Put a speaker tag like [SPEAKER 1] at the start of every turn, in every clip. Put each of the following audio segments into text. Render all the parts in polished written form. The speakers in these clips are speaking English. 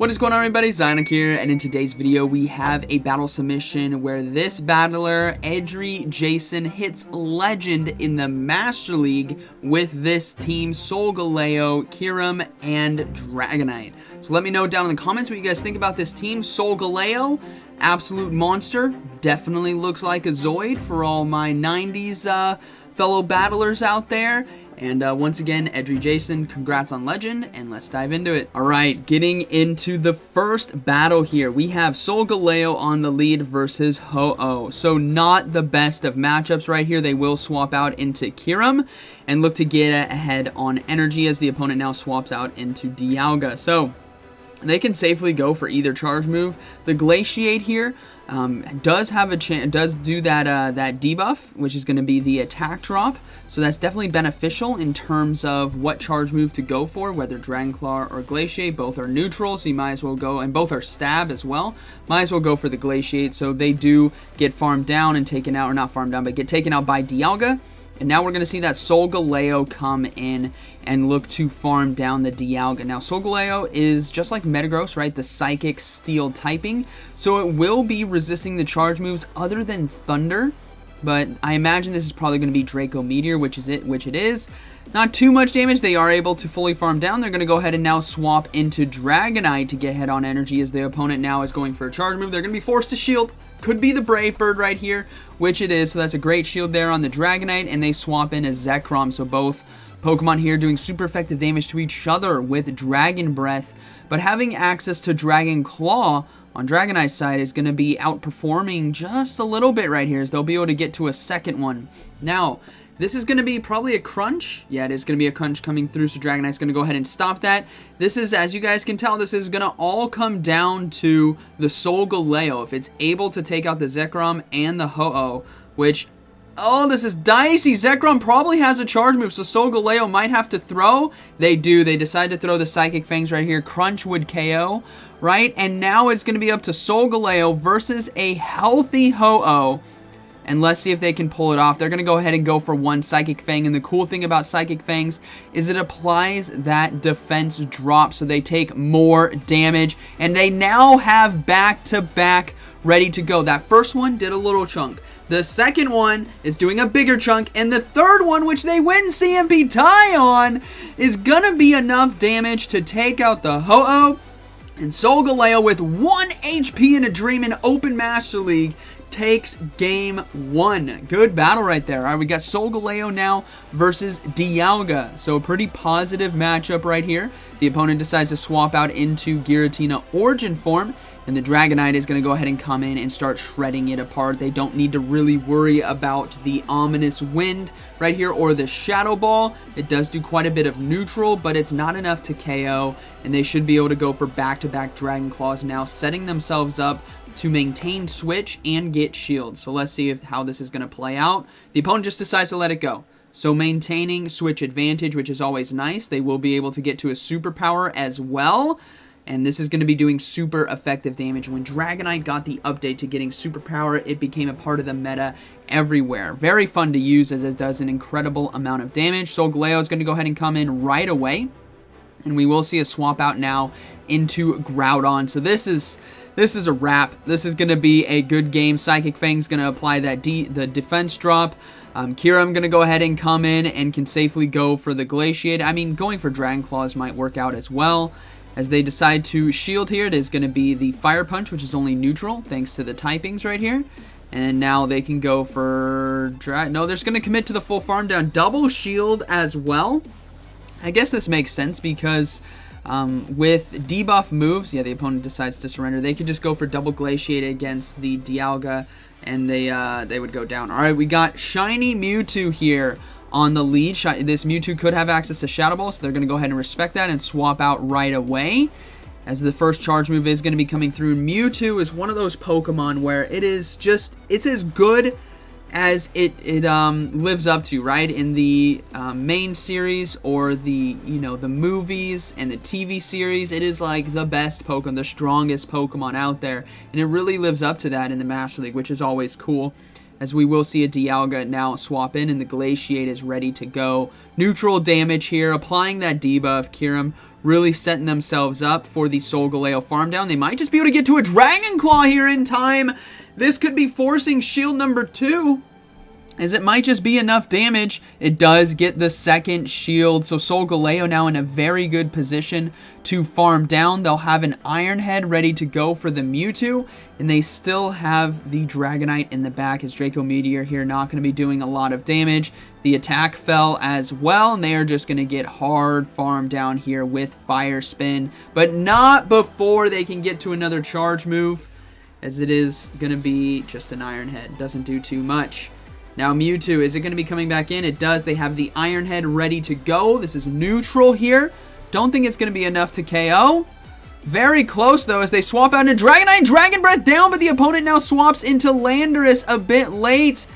[SPEAKER 1] What is going on, everybody? ZyoniK here, and in today's video we have a battle submission where this battler, Edry Jason, hits Legend in the Master League with this team, Solgaleo, Kyruem and Dragonite. So let me know down in the comments what you guys think about this team. Solgaleo, absolute monster, definitely looks like a Zoid for all my 90s fellow battlers out there. And once again, Edry Jason, congrats on Legend, and let's dive into it. Alright, getting into the first battle here. We have Solgaleo on the lead versus Ho-Oh. So not the best of matchups right here. They will swap out into Kyruem and look to get ahead on energy as the opponent now swaps out into Dialga. So they can safely go for either charge move. The Glaciate here does have a chance, does do that that debuff, which is going to be the attack drop. So that's definitely beneficial in terms of what charge move to go for, whether Dragon Claw or Glaciate. Both are neutral, so you might as well go, and both are stab as well. Might as well go for the Glaciate. So they do get farmed down and taken out, or not farmed down, but get taken out by Dialga. And now we're going to see that Solgaleo come in and look to farm down the Dialga. Now, Solgaleo is just like Metagross, right? The Psychic Steel typing. So it will be resisting the charge moves other than Thunder. But I imagine this is probably going to be Draco Meteor, which it is. Not too much damage. They are able to fully farm down. They're going to go ahead and now swap into Dragonite to get head-on energy as the opponent now is going for a charge move. They're going to be forced to shield. Could be the Brave Bird right here, which it is. So that's a great shield there on the Dragonite, and they swap in a Zekrom. So both Pokemon here doing super effective damage to each other with Dragon Breath. But having access to Dragon Claw on Dragonite's side is going to be outperforming just a little bit right here, as they'll be able to get to a second one. Now, this is going to be probably a crunch. Yeah, it is going to be a crunch coming through, so Dragonite's going to go ahead and stop that. This is, as you guys can tell, this is going to all come down to the Solgaleo. If it's able to take out the Zekrom and the Ho-Oh, which, oh, this is dicey. Zekrom probably has a charge move, so Solgaleo might have to throw. They do. They decide to throw the Psychic Fangs right here. Crunch would KO, right? And now it's going to be up to Solgaleo versus a healthy Ho-Oh. And let's see if they can pull it off. They're going to go ahead and go for one Psychic Fang. And the cool thing about Psychic Fangs is it applies that defense drop, so they take more damage. And they now have back-to-back ready to go. That first one did a little chunk. The second one is doing a bigger chunk. And the third one, which they win CMP tie on, is going to be enough damage to take out the Ho-Oh. And Solgaleo, with 1 HP in a Dream in Open Master League, takes game 1. Good battle right there. All right, we got Solgaleo now versus Dialga. So a pretty positive matchup right here. The opponent decides to swap out into Giratina Origin form, and the Dragonite is going to go ahead and come in and start shredding it apart. They don't need to really worry about the Ominous Wind right here or the Shadow Ball. It does do quite a bit of neutral, but it's not enough to KO, and they should be able to go for back-to-back Dragon Claws now, setting themselves up to maintain switch and get shield. So let's see how this is going to play out. The opponent just decides to let it go. So maintaining switch advantage, which is always nice. They will be able to get to a superpower as well. And this is going to be doing super effective damage. When Dragonite got the update to getting superpower, it became a part of the meta everywhere. Very fun to use, as it does an incredible amount of damage. Solgaleo is going to go ahead and come in right away. And we will see a swap out now into Groudon. So this is a wrap. This is going to be a good game. Psychic Fang's going to apply that the defense drop. Kyruem going to go ahead and come in and can safely go for the Glaciate. I mean, going for Dragon Claws might work out as well. As they decide to shield here, it is going to be the Fire Punch, which is only neutral, thanks to the typings right here. And now they can go for... No, they're just going to commit to the full farm down. Double shield as well. I guess this makes sense because... with debuff moves, yeah, the opponent decides to surrender. They could just go for double Glaciate against the Dialga, and they would go down. All right, we got Shiny Mewtwo here on the lead. This Mewtwo could have access to Shadow Ball, so they're going to go ahead and respect that and swap out right away, as the first charge move is going to be coming through. Mewtwo is one of those Pokemon where it's as good as it lives up to, right? In the main series or the movies and the TV series, it is like the best Pokemon, the strongest Pokemon out there, and it really lives up to that in the Master League, which is always cool. as we will see a Dialga now swap in, and the Glaciate is ready to go. Neutral damage here, applying that debuff. Kyruem really setting themselves up for the Solgaleo farm down. They might just be able to get to a Dragon Claw here in time. This could be forcing shield number 2, as it might just be enough damage. It does get the second shield, so Solgaleo now in a very good position to farm down. They'll have an Iron Head ready to go for the Mewtwo, and they still have the Dragonite in the back, as Draco Meteor here not going to be doing a lot of damage. The attack fell as well, and they are just going to get hard farm down here with Fire Spin, but not before they can get to another charge move, as it is going to be just an Iron Head. Doesn't do too much. Now Mewtwo, is it going to be coming back in? It does. They have the Iron Head ready to go. This is neutral here. Don't think it's going to be enough to KO. Very close though, as they swap out into Dragonite. Dragon Breath down, but the opponent now swaps into Landorus a bit late.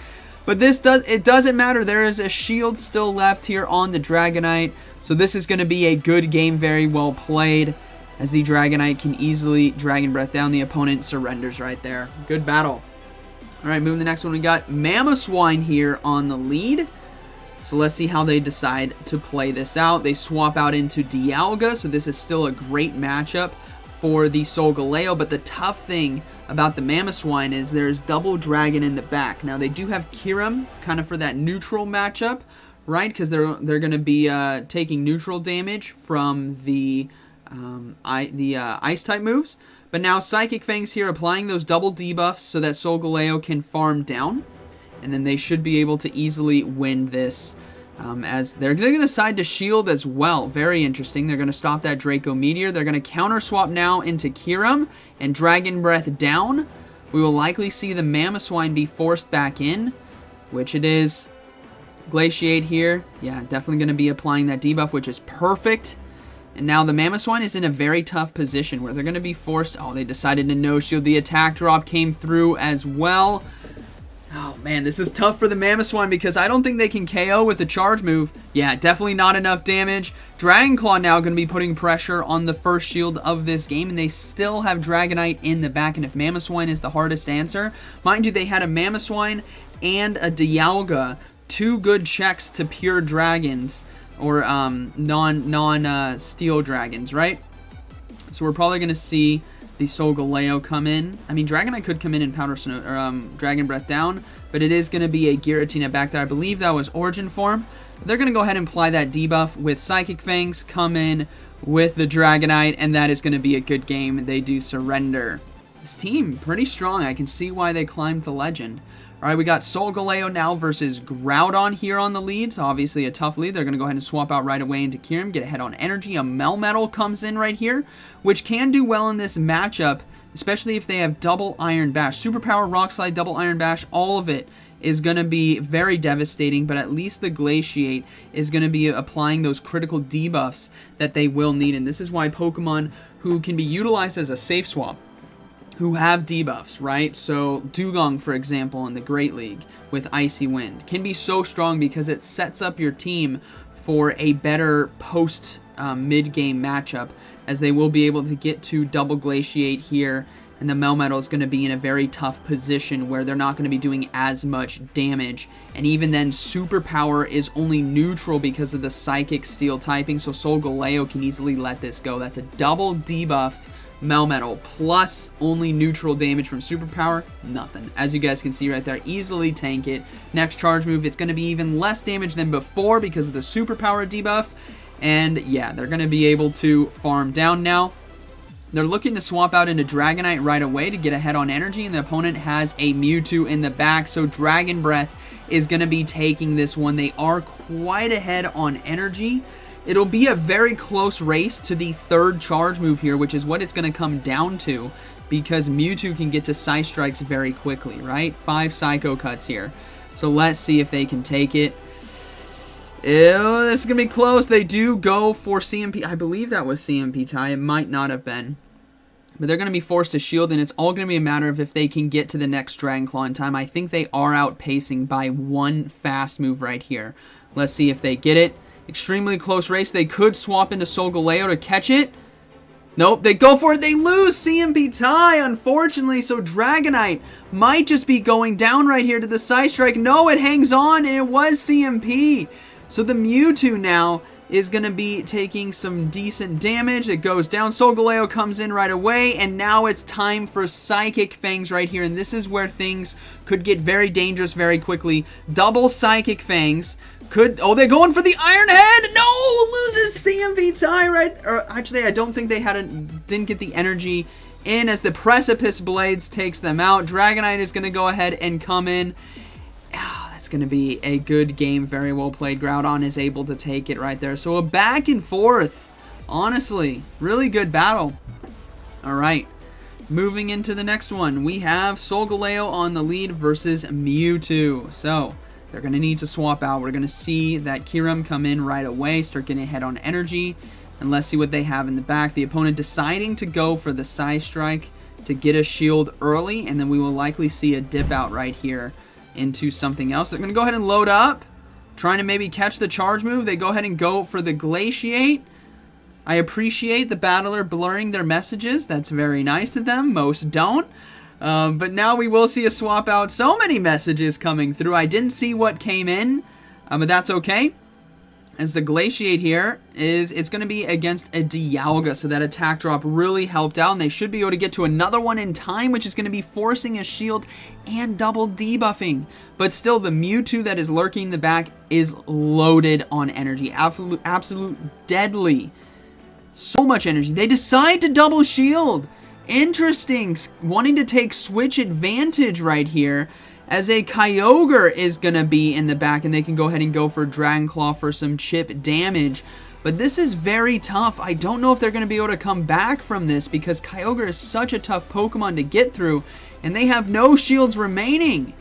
[SPEAKER 1] But it doesn't matter. There is a shield still left here on the Dragonite. So this is going to be a good game, very well played, as the Dragonite can easily Dragon Breath down. The opponent surrenders right there. Good battle. Alright, moving to the next one, we got Mamoswine here on the lead. So let's see how they decide to play this out. They swap out into Dialga, so this is still a great matchup for the Solgaleo. But the tough thing about the Mamoswine is there's double dragon in the back. Now they do have Kyruem kind of for that neutral matchup, right? Because they're going to be taking neutral damage from the ice type moves. But now Psychic Fangs here applying those double debuffs so that Solgaleo can farm down. And then they should be able to easily win this, as they're going to decide to shield as well. Very interesting. They're going to stop that Draco Meteor. They're going to counter swap now into Kyruem and Dragon Breath down. We will likely see the Mamoswine be forced back in, which it is. Glaciate here. Yeah, definitely going to be applying that debuff, which is perfect. And now the Mamoswine is in a very tough position where they're going to be forced. Oh, they decided to no-shield. The attack drop came through as well. Oh, man, this is tough for the Mamoswine because I don't think they can KO with the charge move. Yeah, definitely not enough damage. Dragon Claw now going to be putting pressure on the first shield of this game, and they still have Dragonite in the back. And if Mamoswine is the hardest answer, mind you, they had a Mamoswine and a Dialga. 2 good checks to pure dragons. Or non-steel dragons, right? So we're probably going to see the Solgaleo come in. I mean, Dragonite could come in and Powder Snow, or Dragon Breath down, but it is going to be a Giratina back there. I believe that was Origin Form. They're going to go ahead and apply that debuff with Psychic Fangs, come in with the Dragonite, and that is going to be a good game. They do surrender. This team, pretty strong. I can see why they climbed the legend. Alright, we got Solgaleo now versus Groudon here on the lead. So obviously a tough lead. They're going to go ahead and swap out right away into Kyruem, get ahead on energy. A Melmetal comes in right here, which can do well in this matchup, especially if they have double Iron Bash. Superpower, Rock Slide, double Iron Bash, all of it is going to be very devastating, but at least the Glaciate is going to be applying those critical debuffs that they will need. And this is why Pokemon who can be utilized as a safe swap, who have debuffs, right? So Dugong, for example, in the Great League with Icy Wind can be so strong because it sets up your team for a better post mid-game matchup, as they will be able to get to double Glaciate here, and the Melmetal is going to be in a very tough position where they're not going to be doing as much damage. And even then, Superpower is only neutral because of the Psychic Steel typing, so Solgaleo can easily let this go. That's a double debuffed Melmetal plus only neutral damage from Superpower, nothing. As you guys can see right there, easily tank it. Next charge move, it's going to be even less damage than before because of the Superpower debuff. And yeah, they're going to be able to farm down now. They're looking to swap out into Dragonite right away to get ahead on energy, and the opponent has a Mewtwo in the back, so Dragon Breath is going to be taking this one. They are quite ahead on energy. It'll be a very close race to the third charge move here, which is what it's going to come down to, because Mewtwo can get to Psy Strikes very quickly, right? 5 Psycho Cuts here. So let's see if they can take it. Ew, this is going to be close. They do go for CMP. I believe that was CMP tie. It might not have been. But they're going to be forced to shield, and it's all going to be a matter of if they can get to the next Dragon Claw in time. I think they are outpacing by 1 fast move right here. Let's see if they get it. Extremely close race. They could swap into Solgaleo to catch it. Nope, they go for it. They lose. CMP tie, unfortunately. So Dragonite might just be going down right here to the Psy Strike. No, it hangs on, and it was CMP. So the Mewtwo now is going to be taking some decent damage. It goes down. Solgaleo comes in right away, and now it's time for Psychic Fangs right here, and this is where things could get very dangerous very quickly. Double Psychic Fangs could... Oh, they're going for the Iron Head! No! Loses CMP tie right... Or actually, I don't think they didn't get the energy in as the Precipice Blades takes them out. Dragonite is going to go ahead and come in. It's going to be a good game, very well played. Groudon is able to take it right there. So a back and forth, honestly, really good battle. All right, moving into the next one, we have Solgaleo on the lead versus Mewtwo. So they're going to need to swap out. We're going to see that Kyruem come in right away, start getting ahead on energy, and let's see what they have in the back. The opponent deciding to go for the Psy Strike to get a shield early, and then we will likely see a dip out right here into something else. They're going to go ahead and load up, trying to maybe catch the charge move. They go ahead and go for the Glaciate. I appreciate the battler blurring their messages. That's very nice of them. Most don't. But now we will see a swap out. So many messages coming through. I didn't see what came in, but that's okay. As the Glaciate here it's going to be against a Dialga, so that attack drop really helped out, and they should be able to get to another one in time, which is going to be forcing a shield and double debuffing. But still, the Mewtwo that is lurking in the back is loaded on energy. Absolute deadly. So much energy. They decide to double shield. Interesting. Wanting to take switch advantage right here, as a Kyogre is going to be in the back, and they can go ahead and go for Dragon Claw for some chip damage. But this is very tough. I don't know if they're going to be able to come back from this, because Kyogre is such a tough Pokemon to get through, and they have no shields remaining.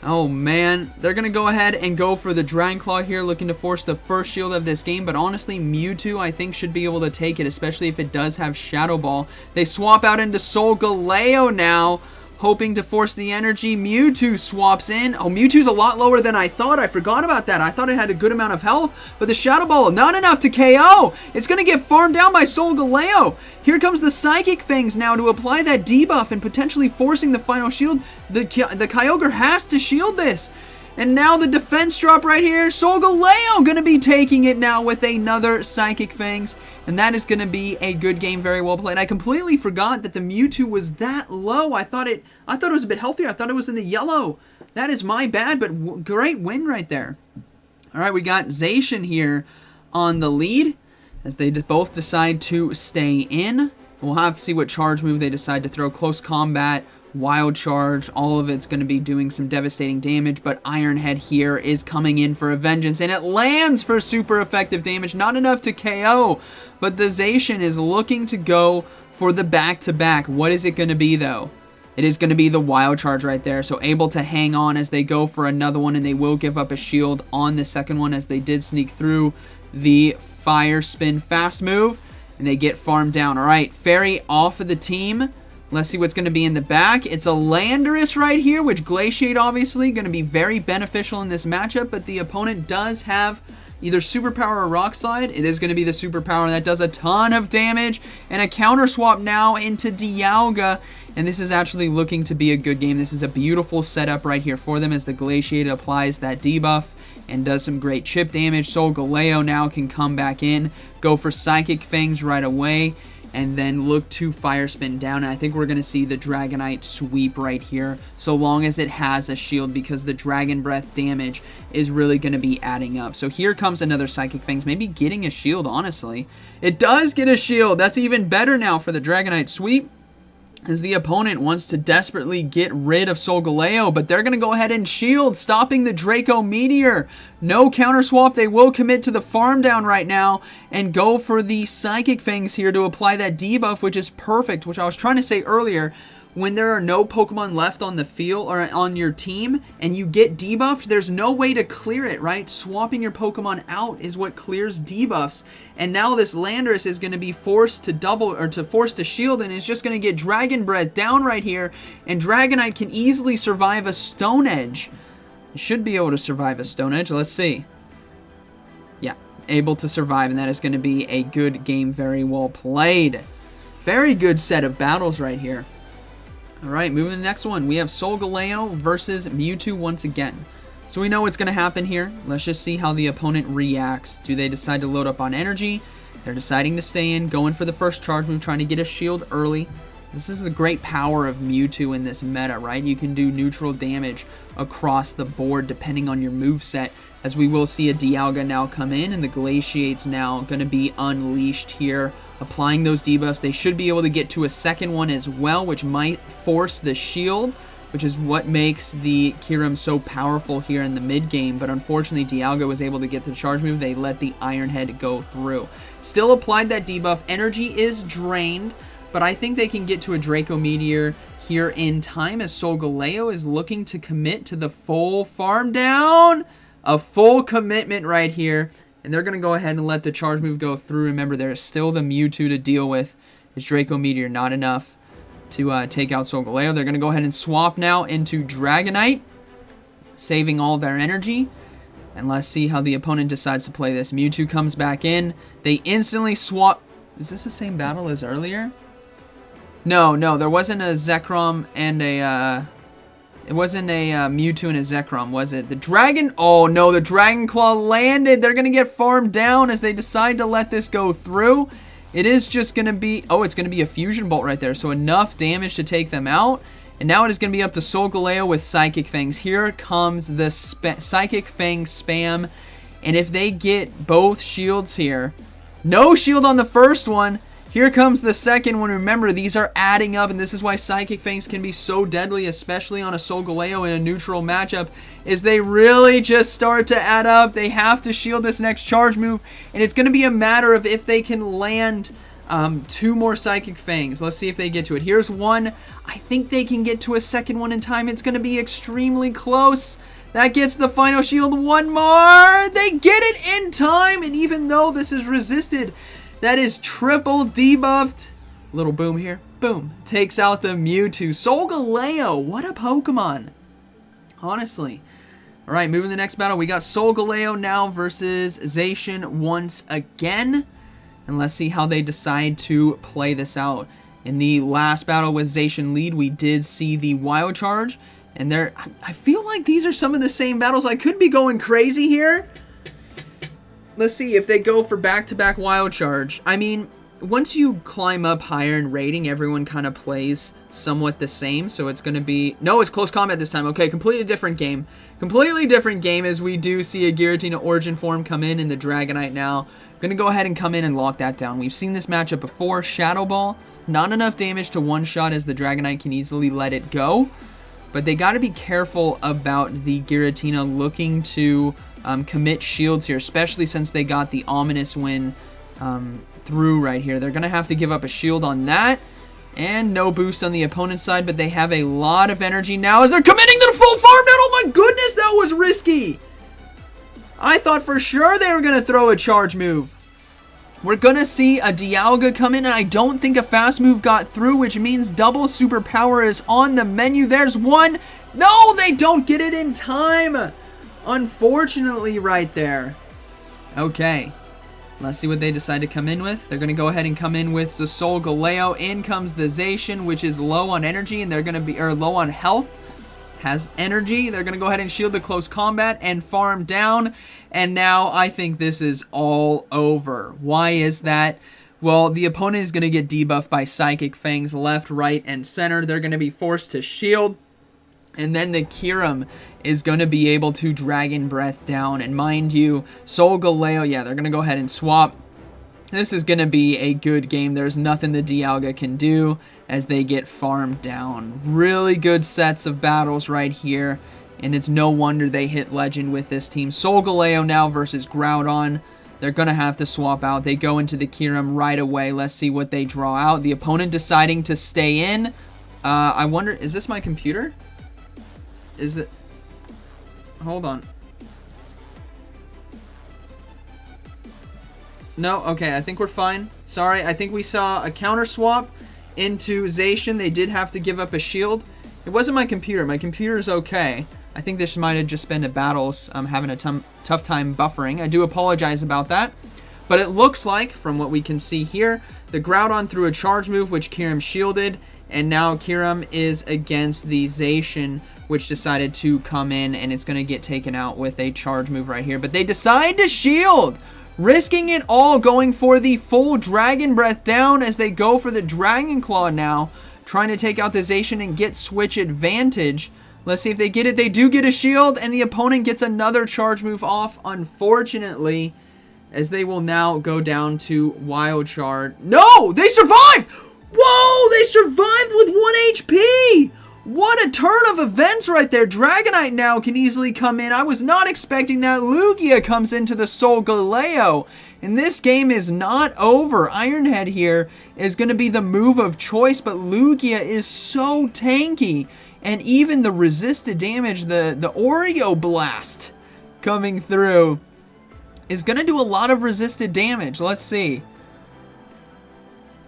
[SPEAKER 1] Oh man, they're going to go ahead and go for the Dragon Claw here, looking to force the first shield of this game. But honestly, Mewtwo, I think, should be able to take it, especially if it does have Shadow Ball. They swap out into Solgaleo now, hoping to force the energy. Mewtwo swaps in. Oh, Mewtwo's a lot lower than I thought. I forgot about that. I thought it had a good amount of health, but the Shadow Ball, not enough to KO. It's going to get farmed down by Solgaleo. Here comes the Psychic Fangs now to apply that debuff and potentially forcing the final shield. The Kyogre has to shield this. And now the defense drop right here. Solgaleo going to be taking it now with another Psychic Fangs. And that is going to be a good game, very well played. I completely forgot that the Mewtwo was that low. I thought it was a bit healthier. I thought it was in the yellow. That is my bad, but great win right there. All right, we got Zacian here on the lead, as they both decide to stay in. We'll have to see what charge move they decide to throw. Close combat, Wild Charge, all of it's going to be doing some devastating damage, but Iron Head here is coming in for a vengeance, and it lands for super effective damage. Not enough to KO, but the Zacian is looking to go for the back-to-back. What is it going to be, though? It is going to be the Wild Charge right there, so able to hang on as they go for another one, and they will give up a shield on the second one, as they did sneak through the Fire Spin fast move, and they get farmed down. All right, Fairy off of the team. Let's see what's going to be in the back. It's a Landorus right here, which Glaciate obviously going to be very beneficial in this matchup, but the opponent does have either Superpower or Rock Slide. It is going to be the Superpower, and that does a ton of damage, and a counter swap now into Dialga, and this is actually looking to be a good game. This is a beautiful setup right here for them, as the Glaciate applies that debuff and does some great chip damage. Solgaleo now can come back in, go for Psychic Fangs right away, and then look to Fire Spin down. And I think we're going to see the Dragonite sweep right here, so long as it has a shield, because the Dragon Breath damage is really going to be adding up. So here comes another Psychic Fangs, maybe getting a shield, honestly. It does get a shield. That's even better now for the Dragonite sweep, as the opponent wants to desperately get rid of Solgaleo, but they're going to go ahead and shield, stopping the Draco Meteor. No counter swap. They will commit to the farm down right now and go for the Psychic Fangs here to apply that debuff, which is perfect, which I was trying to say earlier. When there are no Pokemon left on the field or on your team and you get debuffed, there's no way to clear it, right? Swapping your Pokemon out is what clears debuffs. And now this Landorus is going to be forced to force to shield, and is just going to get Dragon Breath down right here. And Dragonite can easily survive a Stone Edge. It should be able to survive a Stone Edge. Let's see. Yeah, able to survive, and that is going to be a good game, very well played. Very good set of battles right here. Alright, moving to the next one. We have Solgaleo versus Mewtwo once again. So we know what's going to happen here. Let's just see how the opponent reacts. Do they decide to load up on energy? They're deciding to stay in, going for the first charge move, trying to get a shield early. This is the great power of Mewtwo in this meta, right? You can do neutral damage across the board depending on your moveset. As we will see a Dialga now come in, and the Glaciate's now going to be unleashed here. Applying those debuffs, they should be able to get to a second one as well, which might force the shield, which is what makes the Kyurem so powerful here in the mid game. But unfortunately, Dialga was able to get the charge move. They let the Iron Head go through. Still applied that debuff. Energy is drained, but I think they can get to a Draco Meteor here in time, as Solgaleo is looking to commit to the full farm down. A full commitment right here. And they're going to go ahead and let the charge move go through. Remember, there is still the Mewtwo to deal with. Is Draco Meteor not enough to take out Solgaleo? They're going to go ahead and swap now into Dragonite, saving all their energy. And let's see how the opponent decides to play this. Mewtwo comes back in. They instantly swap. Is this the same battle as earlier? No, there wasn't a Zekrom and a... It wasn't a Mewtwo and a Zekrom, was it? The Dragon... Oh, no, the Dragon Claw landed. They're going to get farmed down as they decide to let this go through. It is just going to be... Oh, it's going to be a Fusion Bolt right there. So enough damage to take them out. And now it is going to be up to Solgaleo with Psychic Fangs. Here comes the Psychic Fang spam. And if they get both shields here... No shield on the first one. Here comes the second one. Remember, these are adding up, and this is why Psychic Fangs can be so deadly, especially on a Solgaleo in a neutral matchup, is they really just start to add up. They have to shield this next charge move, and it's going to be a matter of if they can land 2 more Psychic Fangs. Let's see if they get to it. Here's one. I think they can get to a second one in time. It's going to be extremely close. That gets the final shield. One more. They get it in time, and even though this is resisted, that is triple debuffed. Little boom here. Boom. Takes out the Mewtwo. Solgaleo. What a Pokemon. Honestly. Alright, moving to the next battle. We got Solgaleo now versus Zacian once again. And let's see how they decide to play this out. In the last battle with Zacian lead, we did see the Wild Charge. And I feel like these are some of the same battles. I could be going crazy here. Let's see if they go for back-to-back Wild Charge. I mean, once you climb up higher in rating, everyone kind of plays somewhat the same. So it's going to be... No, it's close combat this time. Okay, completely different game. Completely different game, as we do see a Giratina Origin form come in the Dragonite now. Going to go ahead and come in and lock that down. We've seen this matchup before. Shadow Ball. Not enough damage to one-shot, as the Dragonite can easily let it go. But they got to be careful about the Giratina looking to... commit shields here, especially since they got the ominous win through right here. They're going to have to give up a shield on that, and no boost on the opponent's side, but they have a lot of energy now as they're committing to the full farm down. Oh my goodness, that was risky. I thought for sure they were going to throw a charge move. We're going to see a Dialga come in, and I don't think a fast move got through, which means double superpower is on the menu. There's one. No, they don't get it in time. Unfortunately, right there. Okay. Let's see what they decide to come in with. They're going to go ahead and come in with the Solgaleo. In comes the Zacian, which is low on energy, and they're going to be low on health. Has energy. They're going to go ahead and shield the close combat and farm down. And now I think this is all over. Why is that? Well, the opponent is going to get debuffed by Psychic Fangs left, right, and center. They're going to be forced to shield. And then the Kyurem is going to be able to Dragon Breath down. And mind you, Solgaleo, yeah, they're going to go ahead and swap. This is going to be a good game. There's nothing the Dialga can do as they get farmed down. Really good sets of battles right here. And it's no wonder they hit Legend with this team. Solgaleo now versus Groudon. They're going to have to swap out. They go into the Kyurem right away. Let's see what they draw out. The opponent deciding to stay in. I wonder, is this my computer? Is it? Hold on. No, okay, I think we're fine. Sorry, I think we saw a counter swap into Zacian. They did have to give up a shield. It wasn't my computer. My computer's okay. I think this might have just been a battles having a tough time buffering. I do apologize about that. But it looks like, from what we can see here, the Groudon threw a charge move, which Kyurem shielded. And now Kyurem is against the Zacian, which decided to come in, and it's going to get taken out with a charge move right here. But they decide to shield, risking it all, going for the full Dragon Breath down as they go for the Dragon Claw now, trying to take out the Zacian and get switch advantage. Let's see if they get it. They do get a shield, and the opponent gets another charge move off, unfortunately, as they will now go down to Wild Charge. No! They survived! Whoa! They survived with 1 HP! What a turn of events right there. Dragonite now can easily come in. I was not expecting that. Lugia comes into the Solgaleo. And this game is not over. Ironhead here is going to be the move of choice, but Lugia is so tanky. And even the resisted damage, the Oreo Blast coming through, is going to do a lot of resisted damage. Let's see.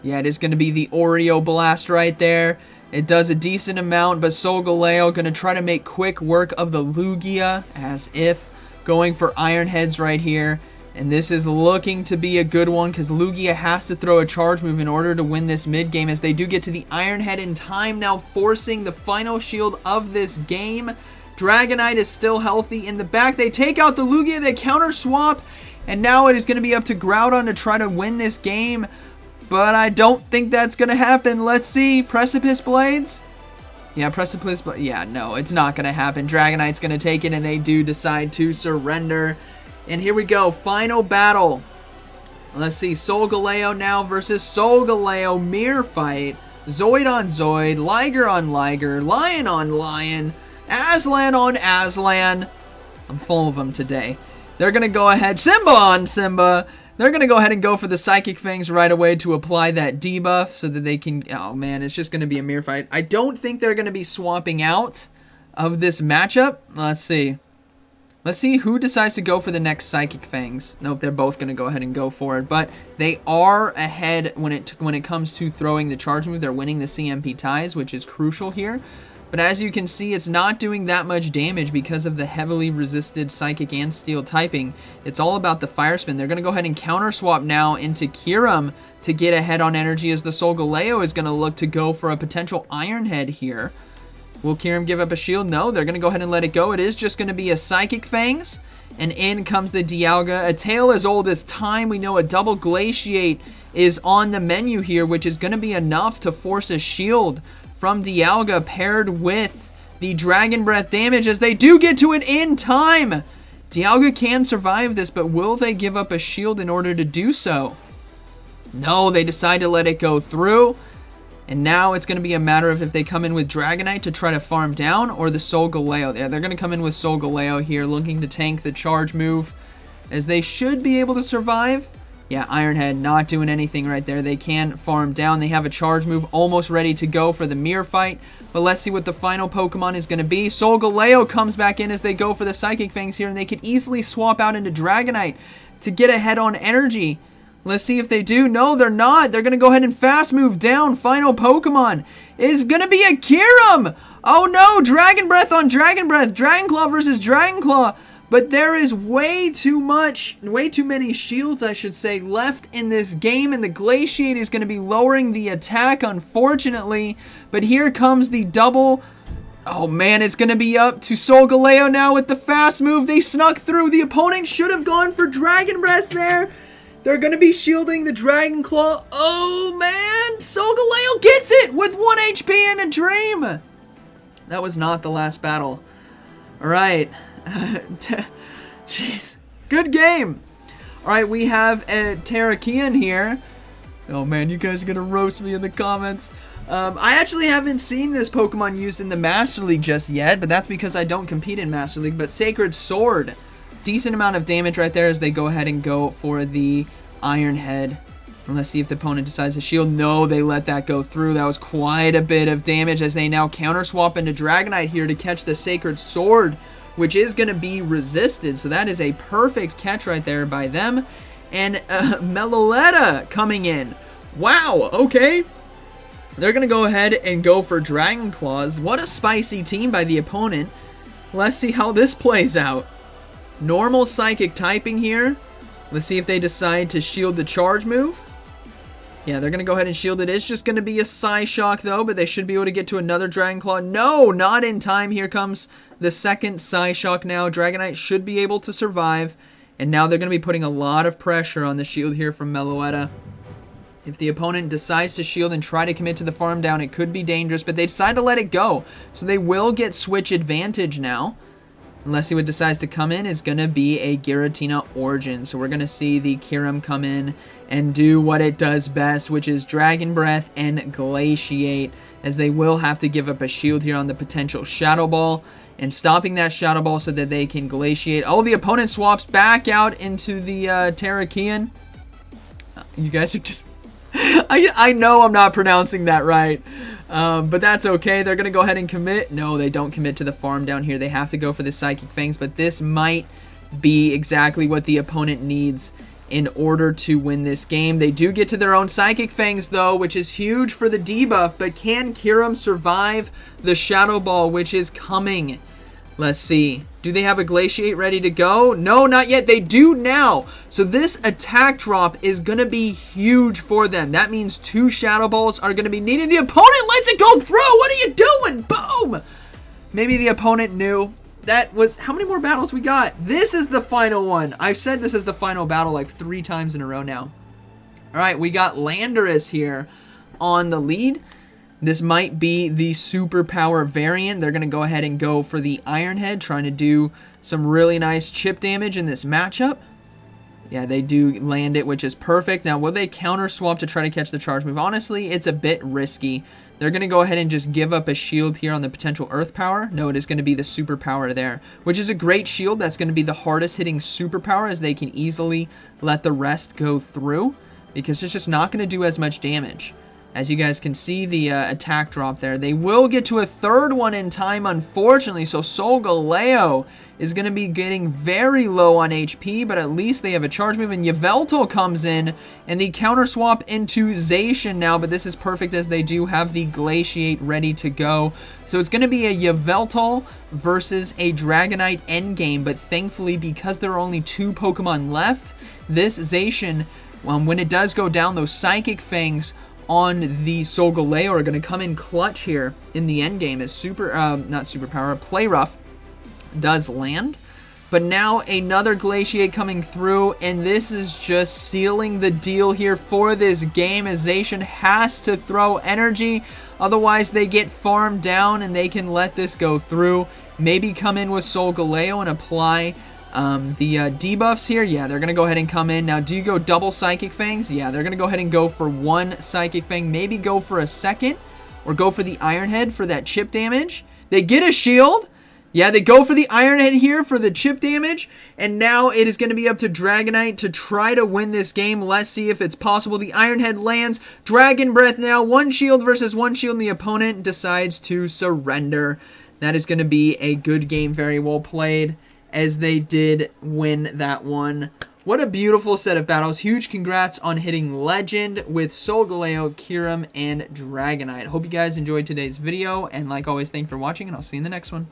[SPEAKER 1] Yeah, it is going to be the Oreo Blast right there. It does a decent amount, but Solgaleo going to try to make quick work of the Lugia, as if going for Iron Heads right here. And this is looking to be a good one, because Lugia has to throw a charge move in order to win this mid game, as they do get to the Iron Head in time, now forcing the final shield of this game. Dragonite is still healthy in the back. They take out the Lugia, they counter swap, and now it is going to be up to Groudon to try to win this game. But I don't think that's going to happen. Let's see. Precipice Blades? Yeah, Precipice Blades. Yeah, no, it's not going to happen. Dragonite's going to take it, and they do decide to surrender. And here we go. Final battle. Let's see. Solgaleo now versus Solgaleo. Mirror fight. Zoid on Zoid. Liger on Liger. Lion on Lion. Aslan on Aslan. I'm full of them today. They're going to go ahead. Simba on Simba. They're going to go ahead and go for the Psychic Fangs right away to apply that debuff so that they can... Oh, man, it's just going to be a mirror fight. I don't think they're going to be swapping out of this matchup. Let's see. Let's see who decides to go for the next Psychic Fangs. Nope, they're both going to go ahead and go for it. But they are ahead when it comes to throwing the charge move. They're winning the CMP ties, which is crucial here. But as you can see, it's not doing that much damage because of the heavily resisted Psychic and Steel typing. It's all about the Fire Spin. They're going to go ahead and counter swap now into Kyurem to get ahead on energy, as the Solgaleo is going to look to go for a potential Iron Head here. Will Kyurem give up a shield? No, they're going to go ahead and let it go. It is just going to be a Psychic Fangs. And in comes the Dialga. A tale as old as time. We know a double Glaciate is on the menu here, which is going to be enough to force a shield from Dialga, paired with the Dragon Breath damage, as they do get to it in time. Dialga can survive this, but will they give up a shield in order to do so? No, they decide to let it go through. And now it's going to be a matter of if they come in with Dragonite to try to farm down, or the Solgaleo. Yeah, they're going to come in with Solgaleo here, looking to tank the charge move, as they should be able to survive. Yeah, Ironhead not doing anything right there. They can farm down. They have a charge move almost ready to go for the mirror fight. But let's see what the final Pokemon is going to be. Solgaleo comes back in as they go for the Psychic Fangs here, and they could easily swap out into Dragonite to get ahead on energy. Let's see if they do. No, they're not. They're going to go ahead and fast move down. Final Pokemon is going to be a Kyurem. Oh no, Dragon Breath on Dragon Breath. Dragon Claw versus Dragon Claw. But there is way too many shields, I should say, left in this game, and the Glaciate is going to be lowering the attack, unfortunately. But here comes the double. Oh man, it's going to be up to Solgaleo now with the fast move. They snuck through. The opponent should have gone for Dragon Breath there. They're going to be shielding the Dragon Claw. Oh man, Solgaleo gets it with 1 HP and a dream. That was not the last battle. All right. Jeez. Good game. Alright, we have a Terrakion here. Oh man, you guys are gonna roast me in the comments. I actually haven't seen this Pokemon used in the Master League just yet, but that's because I don't compete in Master League. But Sacred Sword. Decent amount of damage right there as they go ahead and go for the Iron Head. And let's see if the opponent decides to shield. No, they let that go through. That was quite a bit of damage as they now counter swap into Dragonite here to catch the Sacred Sword, which is going to be resisted. So that is a perfect catch right there by them. And Meloletta coming in. Wow, okay. They're going to go ahead and go for Dragon Claws. What a spicy team by the opponent. Let's see how this plays out. Normal Psychic typing here.
[SPEAKER 2] Let's see if they decide to shield the charge move. Yeah, they're going to go ahead and shield it. It's just going to be a Psyshock, though, but they should be able to get to another Dragon Claw. No, not in time. Here comes the second Psyshock now. Dragonite should be able to survive, and now they're going to be putting a lot of pressure on the shield here from Meloetta. If the opponent decides to shield and try to commit to the farm down, it could be dangerous, but they decide to let it go. So they will get switch advantage now. Unless he decides to come in, is going to be a Giratina Origin. So we're going to see the Kyurem come in and do what it does best, which is Dragon Breath and Glaciate, as they will have to give up a shield here on the potential Shadow Ball, and stopping that Shadow Ball so that they can Glaciate. Oh, the opponent swaps back out into the Terrakion. You guys are just... I know I'm not pronouncing that right. But that's okay. They're going to go ahead and commit. No, they don't commit to the farm down here. They have to go for the Psychic Fangs, but this might be exactly what the opponent needs in order to win this game. They do get to their own Psychic Fangs, though, which is huge for the debuff, but can Kyurem survive the Shadow Ball, which is coming? Let's see. Do they have a Glaciate ready to go? No, not yet. They do now. So this attack drop is going to be huge for them. That means 2 Shadow Balls are going to be needed. The opponent lets it go through. What are you doing? Boom. Maybe the opponent knew. That was... How many more battles we got? This is the final one. I've said this is the final battle like 3 times in a row now. All right, we got Landorus here on the lead. This might be the superpower variant. They're going to go ahead and go for the Iron Head, trying to do some really nice chip damage in this matchup. Yeah, they do land it, which is perfect. Now, will they counter swap to try to catch the charge move? Honestly, it's a bit risky. They're going to go ahead and just give up a shield here on the potential Earth Power. No, it is going to be the superpower there, which is a great shield. That's going to be the hardest hitting superpower, as they can easily let the rest go through, because it's just not going to do as much damage. As you guys can see, the attack drop there. They will get to a third one in time, unfortunately. So Solgaleo is going to be getting very low on HP, but at least they have a charge move. And Yveltal comes in, and the counter swap into Zacian now. But this is perfect, as they do have the Glaciate ready to go. So it's going to be a Yveltal versus a Dragonite endgame. But thankfully, because there are only 2 Pokemon left, this Zacian, when it does go down, those Psychic Fangs on the Solgaleo are going to come in clutch here in the end game, as Play Rough does land. But now another Glaciate coming through, and this is just sealing the deal here for this game, as Zacian has to throw energy, otherwise they get farmed down and they can let this go through. Maybe come in with Solgaleo and apply the debuffs here. Yeah, they're going to go ahead and come in. Now, do you go double Psychic Fangs? Yeah, they're going to go ahead and go for 1 Psychic Fang. Maybe go for a second, or go for the Iron Head for that chip damage. They get a shield. Yeah, they go for the Iron Head here for the chip damage. And now it is going to be up to Dragonite to try to win this game. Let's see if it's possible. The Iron Head lands. Dragon Breath now. 1 shield versus 1 shield, and the opponent decides to surrender. That is going to be a good game. Very well played, as they did win that one. What a beautiful set of battles. Huge congrats on hitting Legend with Solgaleo, Kyurem, and Dragonite. Hope you guys enjoyed today's video, and like always, thanks for watching, and I'll see you in the next one.